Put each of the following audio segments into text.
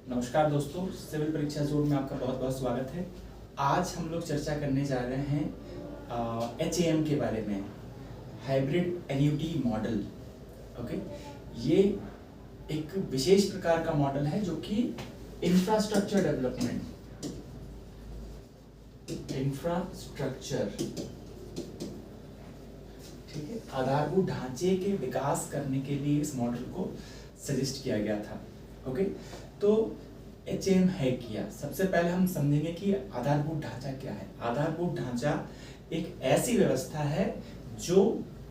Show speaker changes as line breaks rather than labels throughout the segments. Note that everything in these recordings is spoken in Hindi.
नमस्कार दोस्तों, सिविल परीक्षा जोन में आपका बहुत बहुत स्वागत है। आज हम लोग चर्चा करने जा रहे हैं HAM के बारे में, हाइब्रिड एन्युटी मॉडल। ओके, ये एक विशेष प्रकार का मॉडल है जो कि इंफ्रास्ट्रक्चर डेवलपमेंट, ठीक है, आधारभूत ढांचे के विकास करने के लिए इस मॉडल को सजेस्ट किया गया था। ओके, तो HAM है क्या? सबसे पहले हम समझेंगे कि आधारभूत ढांचा क्या है। आधारभूत ढांचा एक ऐसी व्यवस्था है जो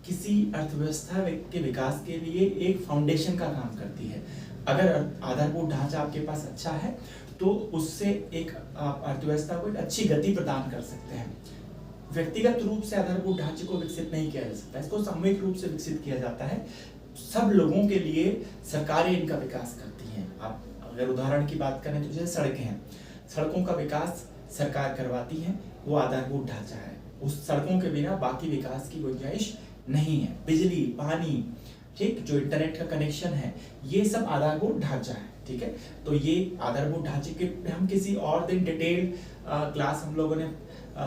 किसी अर्थव्यवस्था के विकास के लिए एक फाउंडेशन का काम करती है। अगर आधारभूत ढांचा आपके पास अच्छा है तो उससे एक आप अर्थव्यवस्था को एक अच्छी गति प्रदान कर सकते हैं। व्यक्तिगत रूप से आधारभूत ढांचे को विकसित नहीं किया जा सकता, इसको सामूहिक रूप से विकसित किया जाता है। सब लोगों के लिए सरकारें इनका विकास करती हैं। आप अगर उदाहरण की बात करें तो जैसे सड़कें हैं, सड़कों का विकास सरकार करवाती है, वो आधारभूत ढांचा है। उस सड़कों के बिना बाकी विकास की गुंजाइश नहीं है। बिजली, पानी, ठीक, जो इंटरनेट का कनेक्शन है, ये सब आधारभूत ढांचा है। ठीक है, तो ये आधारभूत ढांचे के हम किसी और दिन डिटेल क्लास हम लोगों ने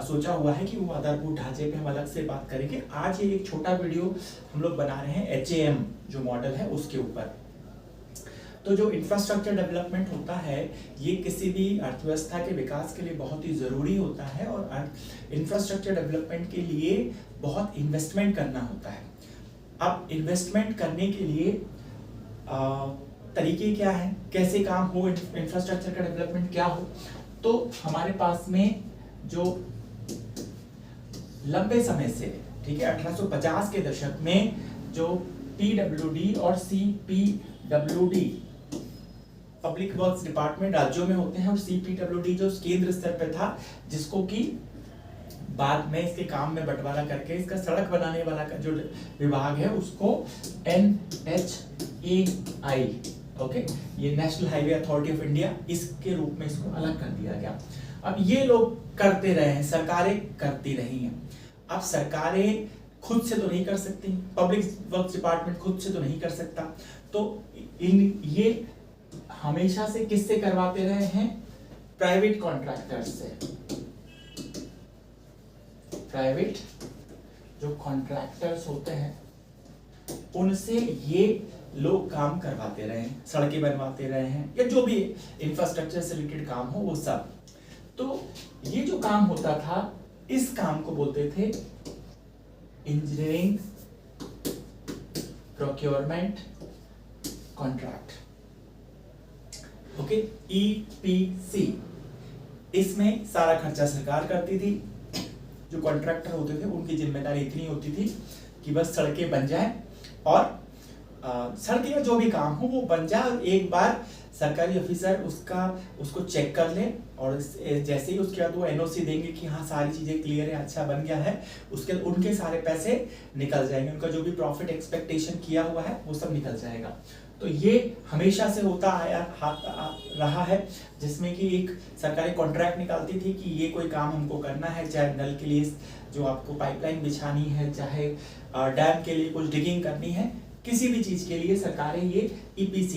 सोचा हुआ है कि वो आधारभूत ढांचे पे हम अलग से बात करेंगे। आज ये एक छोटा वीडियो हम लोग बना रहे हैं HAM जो मॉडल है उसके ऊपर। तो जो इंफ्रास्ट्रक्चर डेवलपमेंट होता है ये किसी भी अर्थव्यवस्था के विकास के लिए बहुत ही जरूरी होता है, और इंफ्रास्ट्रक्चर डेवलपमेंट के लिए बहुत इन्वेस्टमेंट करना होता है। अब इन्वेस्टमेंट करने के लिए तरीके क्या हैं, कैसे काम हो, इंफ्रास्ट्रक्चर का डेवलपमेंट क्या हो। तो हमारे पास में जो लंबे समय से, ठीक है, 1850 के दशक में जो PWD और CPWD पब्लिक वर्क्स डिपार्टमेंट राज्यों में होते हैं, और CPWD जो केंद्र स्तर पे था, जिसको कि बाद में इसके काम में बंटवारा करके इसका सड़क बनाने वाला का जो विभाग है उसको NHAI, ओके, ये national highway authority of India, इसके रूप में इसको अलग कर दिया गया। अब ये लोग करते रहे हैं, सरकारें करती रही हैं। अब सरकारें खुद से तो नहीं कर सकती, पब्लिक वर्क्स डिपार्टमेंट खुद से तो नहीं कर सकता, तो ये हमेशा से किससे करवाते रहे हैं? प्राइवेट कॉन्ट्रैक्टर्स से। प्राइवेट जो कॉन्ट्रैक्टर्स होते हैं उनसे ये लोग काम करवाते रहे हैं, सड़कें बनवाते रहे हैं, या जो भी इंफ्रास्ट्रक्चर से रिलेटेड काम हो वो सब। तो ये जो काम होता था, इस काम को बोलते थे engineering procurement contract, okay, EPC। इसमें सारा खर्चा सरकार करती थी। जो कॉन्ट्रैक्टर होते थे उनकी जिम्मेदारी इतनी होती थी कि बस सड़कें बन जाएं, और सड़कें जो भी काम हो वो बन जाए, और एक बार सरकारी ऑफिसर उसको चेक कर ले, और जैसे ही उसके बाद वो NOC देंगे कि हाँ सारी चीजें क्लियर है, अच्छा बन गया है, उसके उनके सारे पैसे निकल जाएंगे, उनका जो भी प्रॉफिट एक्सपेक्टेशन किया हुआ है वो सब निकल जाएगा। तो ये हमेशा से होता आया रहा है, जिसमें कि एक सरकारी कॉन्ट्रैक्ट निकालती थी कि ये कोई काम हमको करना है, चाहे नल के लिए जो आपको पाइपलाइन बिछानी है, चाहे डैम के लिए कुछ डिगिंग करनी है, किसी भी चीज के लिए सरकारें ये EPC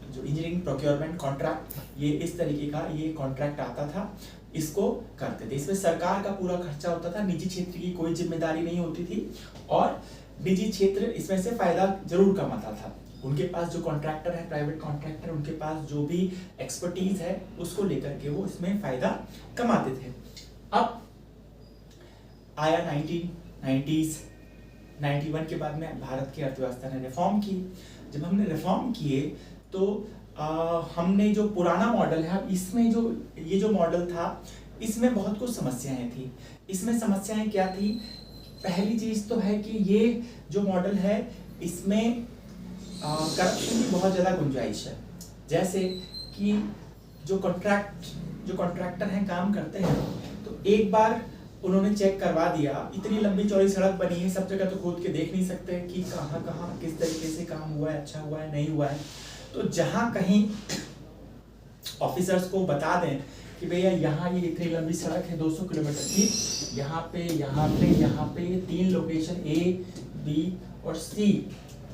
जो इंजीनियरिंग प्रोक्योरमेंट कॉन्ट्रैक्ट, ये इस तरीके का ये कॉन्ट्रैक्ट आता था, इसको करते थे। इसमें सरकार का पूरा खर्चा होता था, निजी क्षेत्र की कोई जिम्मेदारी नहीं होती थी, और निजी क्षेत्र इसमें से फायदा जरूर कमाता था। उनके पास जो कॉन्ट्रैक्टर है, प्राइवेट कॉन्ट्रैक्टर, उनके पास जो भी एक्सपर्टीज है उसको लेकर के वो इसमें फायदा कमाते थे। अब आया 1990s, 91 के बाद में भारत की अर्थव्यवस्था ने रिफॉर्म की। जब हमने रिफॉर्म किए तो हमने जो पुराना मॉडल है, इसमें ये जो मॉडल था इसमें बहुत कुछ समस्याएं थी। इसमें समस्याएं क्या थी? पहली चीज तो है कि ये जो मॉडल है इसमें करप्शन की बहुत ज्यादा गुंजाइश है। जैसे कि जो कॉन्ट्रैक्टर हैं, काम करते हैं, तो एक बार उन्होंने चेक करवा दिया, इतनी लंबी चौड़ी सड़क बनी है, सब जगह तो खोद के देख नहीं सकते कि कहाँ कहाँ किस तरीके से काम हुआ है, अच्छा हुआ है, नहीं हुआ है। तो जहां कहीं ऑफिसर्स को बता दें कि भैया यहाँ ये इतनी लंबी सड़क है 200 किलोमीटर की, यहाँ पे 3 लोकेशन A, B और C,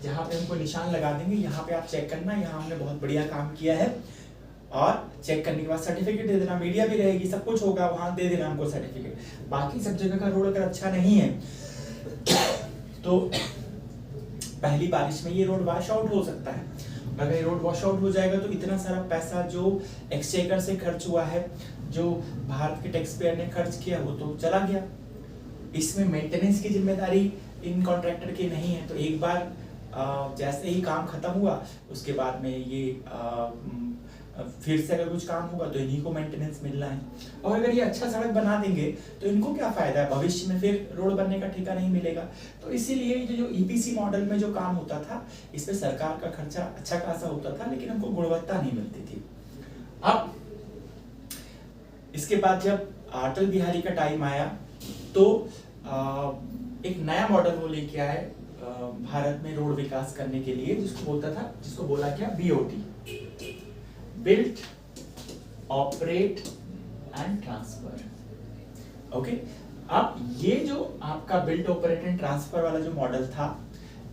जहाँ पे हमको निशान लगा देंगे, यहाँ पे आप चेक करना, यहाँ हमने बहुत बढ़िया काम किया है, और चेक करने के बाद सर्टिफिकेट दे देना, मीडिया भी रहेगी, सब कुछ होगा, वहां दे देना हमको सर्टिफिकेट। बाकी सब जगह का रोड अगर अच्छा नहीं है तो पहली बारिश में ये रोड वॉश आउट हो सकता है। अगर ये रोड वॉश आउट हो जाएगा तो इतना सारा पैसा जो एक्सचेकर से खर्च हुआ है, जो भारत के टैक्स पेयर ने खर्च किया, वो तो चला गया। इसमें मेंटेनेंस की जिम्मेदारी इन कॉन्ट्रैक्टर की नहीं है। तो एक बार जैसे ही काम खत्म हुआ उसके बाद में ये फिर से अगर कुछ काम होगा तो इन्हीं को मेंटेनेंस मिलना है। और अगर ये अच्छा सड़क बना देंगे तो इनको क्या फायदा है, भविष्य में फिर रोड बनने का ठेका नहीं मिलेगा। तो इसीलिए ये जो ईपीसी मॉडल में जो काम होता था इसमें सरकार का खर्चा अच्छा खासा होता था, लेकिन हमको गुणवत्ता नहीं मिलती थी। अब इसके बाद जब अटल बिहारी का टाइम आया तो एक नया मॉडल वो लेके आए भारत में रोड विकास करने के लिए, जिसको बोला गया BOT, built operate and transfer. Okay, अब ये जो आपका बिल्ट ऑपरेट एंड ट्रांसफर वाला जो मॉडल था,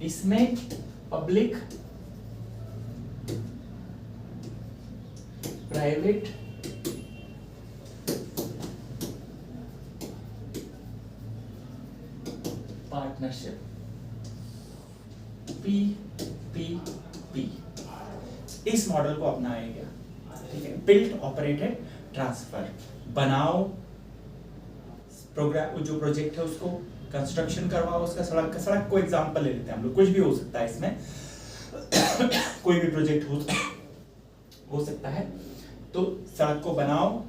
इसमें पब्लिक प्राइवेट पार्टनरशिप PPP इस मॉडल को अपनाया गया। ठीक है, बिल्ट ऑपरेटेड ट्रांसफर, बनाओ प्रोग्राम, जो प्रोजेक्ट है उसको कंस्ट्रक्शन करवाओ, उसका सड़क को एग्जांपल ले लेते हैं हम लोग, कुछ भी हो सकता है इसमें कोई भी प्रोजेक्ट हो सकता है। तो सड़क को बनाओ,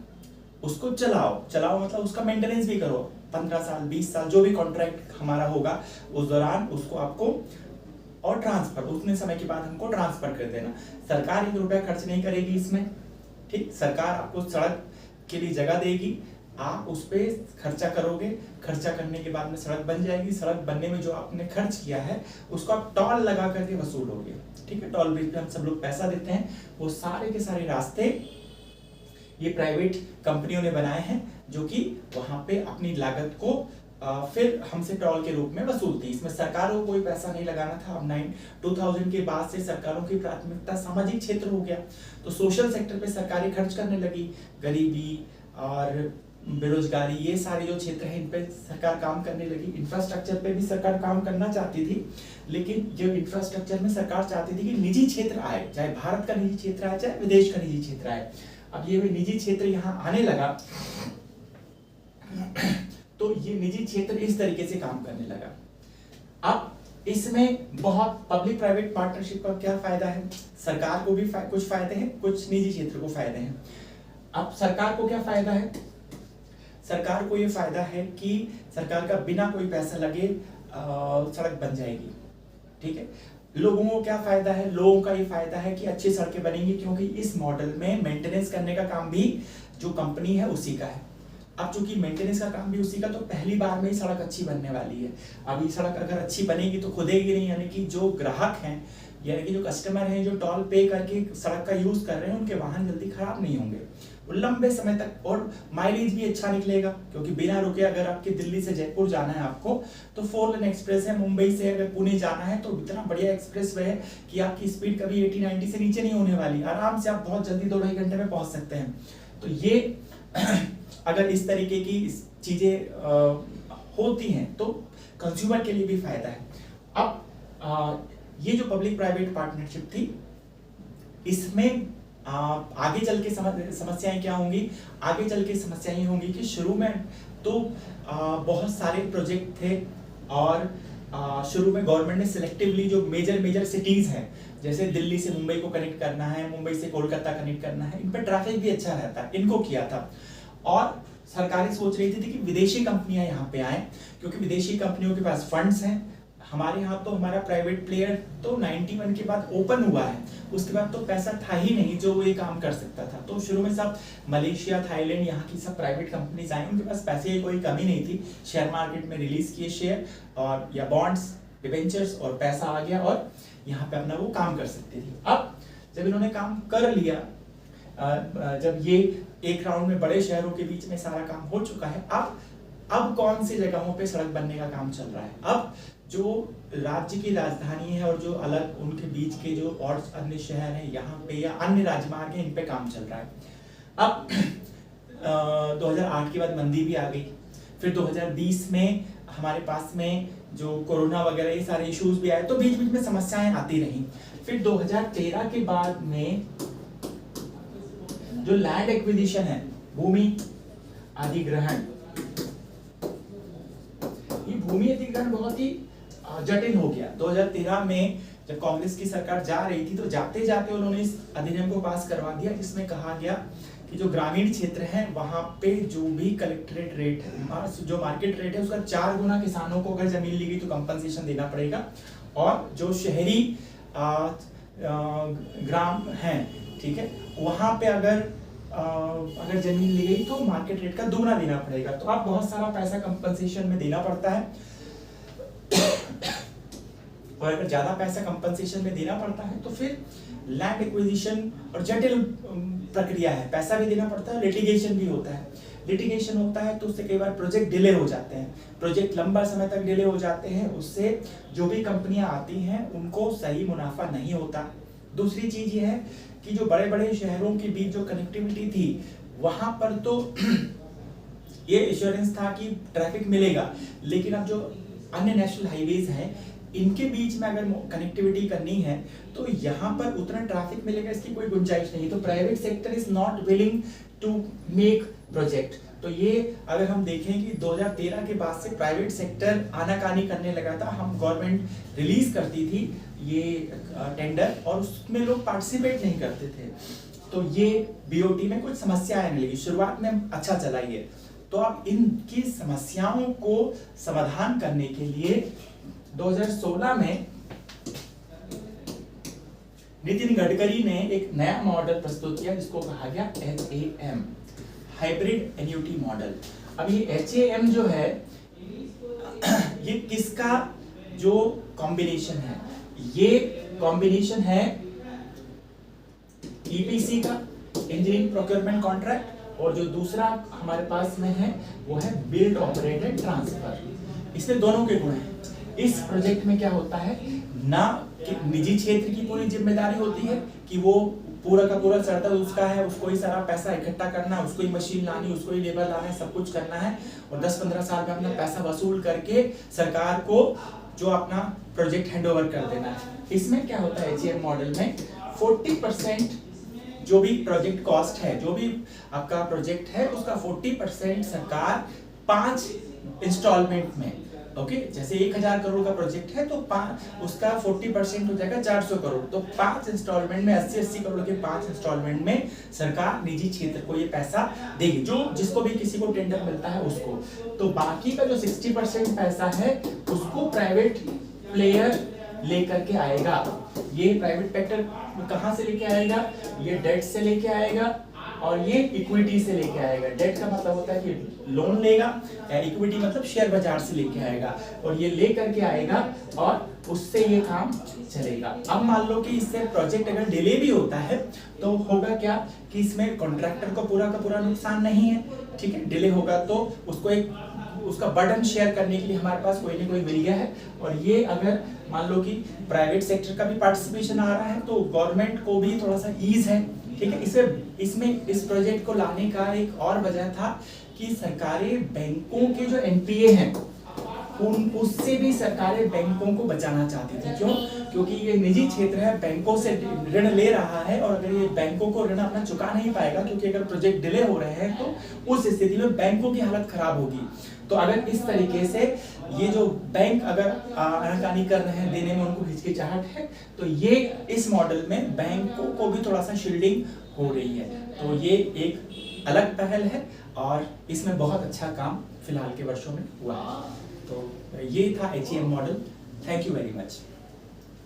उसको चलाओ मतलब उसका मेंटेनेंस भी करो, 15 साल 20 साल जो भी कॉन्ट्रैक्ट हमारा होगा उस दौरान उसको आपको, और ट्रांसफर उतने समय के बाद हमको ट्रांसफर कर देना। सरकार 1 रुपया खर्च नहीं करेगी इसमें। ठीक, सरकार आपको सड़क के लिए जगह देगी, आप उस पर खर्चा करोगे, खर्चा करने के बाद में सड़क बन जाएगी। सड़क बनने में जो आपने खर्च किया है उसको आप टॉल लगा करके वसूलोगे। ठीक है, टॉल ब्रिज पे हम सब लोग पैसा देते हैं, वो सारे के सारे रास्ते ये प्राइवेट कंपनियों ने बनाए हैं, जो कि वहां पे अपनी लागत को फिर हमसे टॉल के रूप में वसूलती है। इसमें सरकारों को कोई पैसा नहीं लगाना था। अब 2000 के बाद से सरकारों की प्राथमिकता सामाजिक क्षेत्र हो गया, तो सोशल सेक्टर पे सरकारें खर्च करने लगी। गरीबी और बेरोजगारी, ये सारे जो क्षेत्र हैं इन पे सरकार काम करने लगी। इंफ्रास्ट्रक्चर पे भी सरकार काम करना चाहती थी, लेकिन जो इंफ्रास्ट्रक्चर में सरकार चाहती थी कि निजी क्षेत्र आए, चाहे भारत का निजी क्षेत्र आए चाहे विदेश का निजी क्षेत्र आए। अब ये निजी क्षेत्र यहाँ आने लगा तो ये निजी क्षेत्र इस तरीके से काम करने लगा। अब इसमें बहुत पब्लिक प्राइवेट पार्टनरशिप का क्या फायदा है, सरकार को भी कुछ फायदे हैं, कुछ निजी क्षेत्र को फायदे हैं। अब सरकार को क्या फायदा है, सरकार को ये फायदा है कि सरकार का बिना कोई पैसा लगे सड़क बन जाएगी। ठीक है, लोगों को क्या फायदा है, लोगों का ये फायदा है कि अच्छी सड़कें बनेंगी, क्योंकि इस मॉडल में मेंटेनेंस करने का काम भी जो कंपनी है उसी का है। अब चूंकि मेंटेनेंस का काम भी उसी का, तो पहली बार में ही सड़क अच्छी बनने वाली है। अब ये सड़क अगर अच्छी बनेगी तो खुदेगी नहीं, यानी कि जो ग्राहक हैं, यानी कि जो कस्टमर हैं, जो टोल पे करके सड़क का यूज कर रहे हैं, उनके वाहन जल्दी खराब नहीं होंगे, वो लंबे समय तक, और माइलेज भी अच्छा निकलेगा। क्योंकि बिना रुके अगर आपके दिल्ली से जयपुर जाना है आपको, तो 4 लेन एक्सप्रेस है। मुंबई से अगर पुणे जाना है तो इतना बढ़िया एक्सप्रेस वे है कि आपकी स्पीड कभी 80-90 से नीचे नहीं होने वाली, आराम से आप बहुत जल्दी 2-2.5 घंटे में पहुंच सकते हैं। तो ये अगर इस तरीके की चीजें होती हैं तो कंज्यूमर के लिए भी फायदा है। अब ये जो पब्लिक प्राइवेट पार्टनरशिप थी, इसमें आगे चल के समस्याएं क्या होंगी, आगे चल के समस्याएं होंगी कि शुरू में तो बहुत सारे प्रोजेक्ट थे, और शुरू में गवर्नमेंट ने सिलेक्टिवली जो मेजर सिटीज हैं, जैसे दिल्ली से मुंबई को कनेक्ट करना है, मुंबई से कोलकाता कनेक्ट करना है, इन पर ट्रैफिक भी अच्छा रहता है, इनको किया था। और सरकारें सोच रही थी कि विदेशी कंपनियां यहाँ पे आए, क्योंकि विदेशी कंपनियों के पास फंड्स हैं। हमारे यहाँ तो हमारा प्राइवेट प्लेयर तो 91 के बाद ओपन हुआ है, उसके बाद तो पैसा था ही नहीं जो वो ये काम कर सकता था। तो शुरू में सब मलेशिया, थाईलैंड, यहाँ की सब प्राइवेट कंपनीज आई, उनके पास पैसे की कोई कमी नहीं थी। शेयर मार्केट में रिलीज किए शेयर और या बॉन्ड्स, डिबेंचर्स, और पैसा आ गया और यहाँ पे अपना वो काम कर सकती थी। अब जब इन्होंने काम कर लिया, जब ये एक राउंड में बड़े शहरों के बीच में सारा काम हो चुका है, अब कौन सी जगहों पे सड़क बनने का काम चल रहा है। अब जो राज्य की राजधानी है और जो अलग उनके बीच के जो और अन्य शहर हैं यहाँ पे या अन्य राजमार्ग हैं, इन पे काम चल रहा है। अब 2008 के बाद मंदी भी आ गई, फिर 2020 में हमारे पास में जो कोरोना वगैरह ये सारे इश्यूज भी आए, तो बीच बीच में समस्याएं आती रहीं। फिर 2013 के बाद में जो लैंड एक्विजिशन है, भूमि अधिग्रहण, ये भूमि अधिग्रहण बहुत ही जटिल हो गया। 2013 में जब कांग्रेस की सरकार जा रही थी, तो जाते जाते उन्होंने इस अधिनियम को पास करवा दिया, जिसमें कहा गया कि जो ग्रामीण क्षेत्र है वहां पे जो भी कलेक्ट्रेट रेट है, जो मार्केट रेट है, उसका 4 गुना किसानों को अगर जमीन ली गई तो कंपनसेशन देना पड़ेगा, और जो शहरी ग्राम है, ठीक है, वहां पे अगर जमीन ली गई तो मार्केट रेट का दोगुना देना पड़ेगा। तो आप बहुत सारा पैसा कंपनसेशन में देना पड़ता है, और अगर ज्यादा पैसा कंपनसेशन में देना पड़ता है तो फिर लैंड एक्विजिशन और जटिल प्रक्रिया है, पैसा भी देना पड़ता है, लिटिगेशन भी होता है। लिटिगेशन होता है तो उससे कई बार प्रोजेक्ट डिले हो जाते हैं, प्रोजेक्ट लंबा समय तक डिले हो जाते हैं, उससे जो भी कंपनियां आती हैं उनको सही मुनाफा नहीं होता। दूसरी चीज ये है कि जो बड़े बड़े शहरों के बीच जो कनेक्टिविटी थी, वहां पर तो ये एश्योरेंस था कि ट्रैफिक मिलेगा, लेकिन अब जो अन्य नेशनल हाईवेज हैं इनके बीच में अगर कनेक्टिविटी करनी है तो यहाँ पर उतना ट्रैफिक मिलेगा, इसकी कोई गुंजाइश नहीं। तो private sector is not willing to make project. तो ये अगर हम देखें कि 2013 के बाद से प्राइवेट सेक्टर आनाकानी करने लगा था। हम गवर्नमेंट रिलीज करती थी ये टेंडर और उसमें लोग पार्टिसिपेट नहीं करते थे, तो ये बीओटी में कुछ समस्या आने लगी। शुरुआत में अच्छा चला ये, तो अब इनकी समस्याओं को समाधान करने के लिए 2016 में नितिन गडकरी ने एक नया मॉडल प्रस्तुत किया जिसको कहा गया HAM, हाइब्रिड एन्युटी मॉडल। अब ये HAM जो है ये किसका जो कॉम्बिनेशन है, ये कॉम्बिनेशन है EPC का, इंजीनियरिंग प्रोक्योरमेंट कॉन्ट्रैक्ट, और जो दूसरा हमारे पास में है वो है बिल्ड ऑपरेट एंड ट्रांसफर। इसमें दोनों के गुण हैं। इस प्रोजेक्ट में क्या होता है ना कि निजी क्षेत्र की पूरी जिम्मेदारी होती है कि वो पूरा का पूरा चढ़ता उसका है, उसको ही सारा पैसा इकट्ठा करना है, उसको ही मशीन लानी, उसको ही लेबर लाना है, सब कुछ करना है, और 10-15 साल में अपना पैसा वसूल करके सरकार को जो अपना प्रोजेक्ट हैंडओवर कर देना है। इसमें क्या होता है HAM मॉडल में 40% जो भी प्रोजेक्ट कॉस्ट है, जो भी आपका प्रोजेक्ट है उसका 40% सरकार 5 इंस्टॉलमेंट में, ओके, जैसे 1000 करोड़ का प्रोजेक्ट है तो उसका 40% हो जाएगा 400 करोड़, तो 5 इंस्टॉलमेंट में 80-80 करोड़ के 5 इंस्टॉलमेंट में सरकार निजी क्षेत्र को ये पैसा देगी, जो जिसको भी किसी को टेंडर मिलता है उसको। तो बाकी का जो 60% पैसा है उसको प्राइवेट प्लेयर लेकर के आएगा। ये प्राइवेट सेक्टर कहां से लेके आएगा, ये डेट से लेके आएगा और ये इक्विटी से लेके आएगा। डेट का मतलब होता है कि लोन लेगा, या इक्विटी मतलब शेयर बाजार से लेके आएगा, और ये ले करके आएगा और उससे ये काम चलेगा। अब मान लो कि इससे प्रोजेक्ट अगर डिले भी होता है तो होगा क्या कि इसमें कॉन्ट्रैक्टर को पूरा का पूरा नुकसान नहीं है, ठीक है। डिले होगा तो उसको एक उसका बर्डन शेयर करने के लिए हमारे पास कोई ना कोई मिल गया है, और ये अगर मान लो कि प्राइवेट सेक्टर का भी पार्टिसिपेशन आ रहा है तो गवर्नमेंट को भी थोड़ा सा ईज है, ठीक है। इसमें इस प्रोजेक्ट को लाने का एक और वजह था कि सरकारी बैंकों के जो NPA हैं उससे भी सरकारें बैंकों को बचाना चाहती थी। क्यों? क्योंकि ये निजी क्षेत्र है, बैंकों से ऋण ले रहा है, और अगर ये बैंकों को ऋण अपना चुका नहीं पाएगा, क्योंकि अगर प्रोजेक्ट डिले हो रहे हैं तो उस स्थिति में बैंकों की हालत खराब होगी। तो अगर इस तरीके से ये जो बैंक अगर आनाकानी कर रहे हैं, देने में उनको हिचकिचाहट है, तो ये इस मॉडल में बैंकों को भी थोड़ा सा शील्डिंग हो रही है। तो ये एक अलग पहल है और इसमें बहुत अच्छा काम फिलहाल के वर्षों में हुआ है। तो ये था HAM model. Thank you very much.